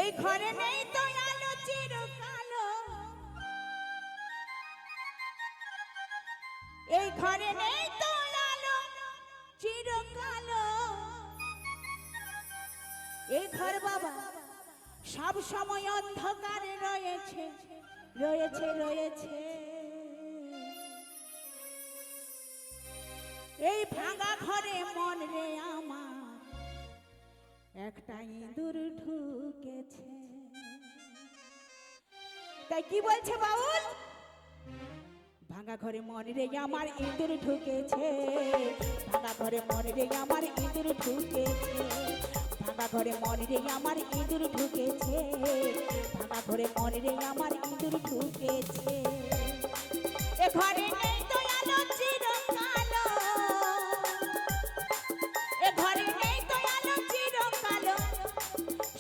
এই ঘরে নেই তো আলো চিরকালো, এই ঘরে নেই তো আলো চিরকালো। এই ঘর বাবা সব সময় অন্ধকারে রয়েছে রয়েছে রয়েছে। এই ভাঙা ঘরে মন রে আমার একটা ইঁদুর ঢুকেছে। তাই কি বলছে বাউল? ভাঙা ঘরে মন রে আমার ইঁদুর ঢুকেছে, ভাঙা ঘরে মন রে আমার ইঁদুর ঢুকেছে, ভাঙা ঘরে মন রে আমার ইঁদুর ঢুকেছে, ভাঙা ঘরে মন রে আমার ইঁদুর ঢুকেছে। এ ঘরে নেই তো আলো চিরকালো, এ ঘরে নেই তো আলো চিরকালো,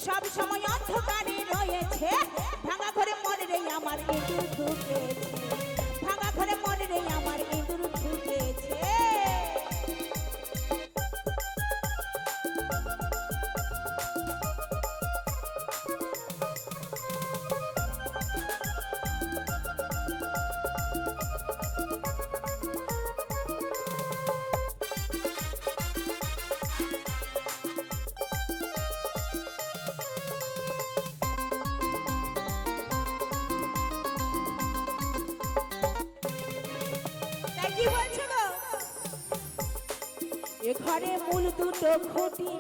সব সময় অন্ধকারে রয়েছে। ভাঙা ঘরে মন রে আমার ইঁদুর ঢুকেছে, ভাঙা ঘরে মন রে আমার ইঁদুর ঢুকেছে। এ ঘরে মূল দুটো খুঁটি,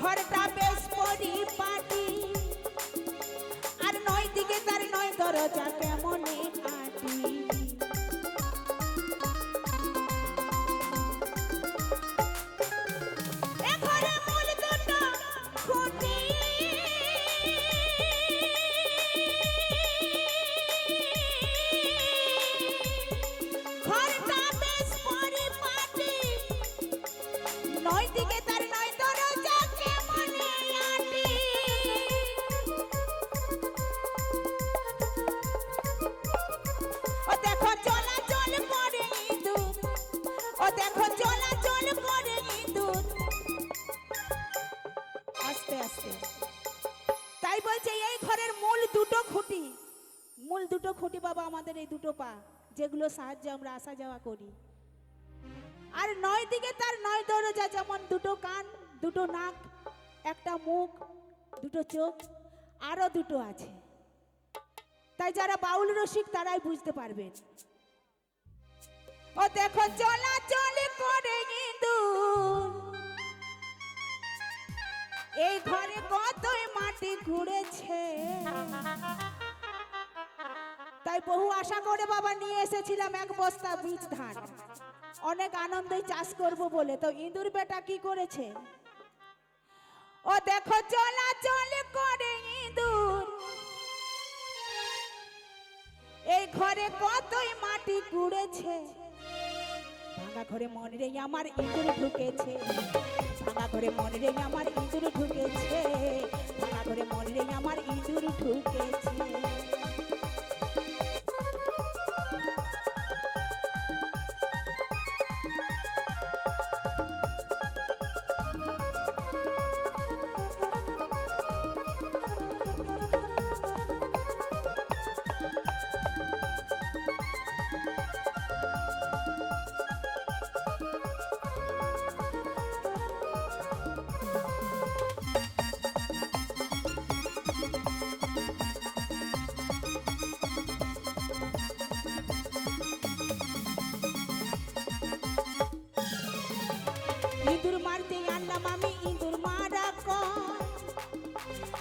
ঘরটা বেশ পরিপাটি, আর নয় দিকে তার নয় দরজা কেমনে কাটি। এ ঘরে মূল দুটো খুঁটি, ঘরটা বেশ পরিপাটি, নয় দিকে তার নয় দরজা কেমনে আটি। ও দেখো চলাচল করে ইঁদুর, ও দেখো চলাচল করে ইঁদুর আস্তে আস্তে। তাই বলছে এই ঘরের মূল দুটো খুঁটি, মূল দুটো খুঁটি বাবা আমাদের এই দুটো পা, যেগুলো সাহায্যে আমরা আসা যাওয়া করি। আর নয় দিকে তার নয় দরজা, যেমন দুটো কান, দুটো নাক, একটা মুখ, দুটো চোখ, আরো দুটো আছে। তাই যারা বাউল রসিক তারাই বুঝতে পারবেন। ও দেখো চলাচল করে ইঁদুর, এই ঘরে কতই মাটি ঘুরেছে। তাই বহু আশা করে বাবা নিয়ে এসেছিলাম এক বস্তা বীজ ধান, অনেক আনন্দে চাষ করব বলে। তো ইঁদুর বেটা কি করেছে? ও দেখো চলাচল করে ইঁদুর, এই ঘরে কতই মাটি কুড়েছে। ভাঙা ঘরে মন রে আমার ইঁদুর ঢুকেছে, ভাঙা ঘরে মন রে আমার ইঁদুর ঢুকেছে, ভাঙা ঘরে মন রে আমার ইঁদুর ঢুকেছে। ইঁদুর মারতে আনলাম আমি ইঁদুর মারা কর,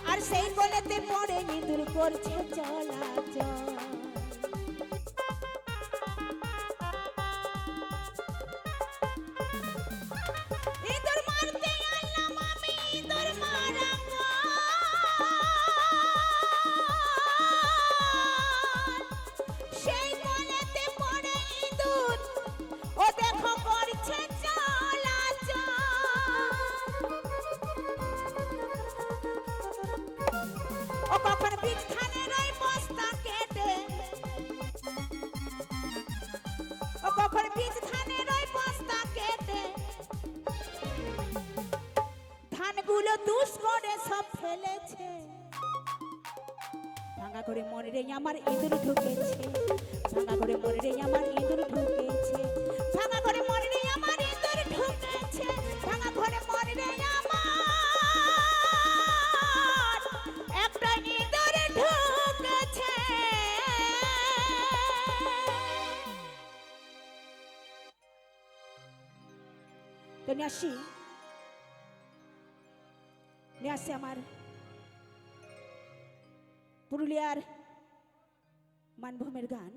আর সেই কোলেতে পড়ে ইঁদুর করছে চলাচল। ইঁদুর মারতে আনলাম আমি ইঁদুর মারা কর, সেই কোলেতে পড়ে ইঁদুর ও দেখো করছে চলাচল। ও কখন বীজ ধানের ওই বস্তা কেটে, ও কখন বীজ ধানের ওই বস্তা কেটে ধানগুলো টুস করে সব ফেলেছে। ভাঙা করে মনে রে আমার ইঁদুর ঢুকেছে, ভাঙা করে মনে রে আমার ইঁদুর ঢুকেছে, ভাঙা করে মনে রে আমার ইঁদুর ঢুকেছে, ভাঙা করে মনে রে আমার একটা ইঁদুর ঢুকেছে। তো নিয়ে আসি আমার পুরুলিয়ার মানভূমের গান।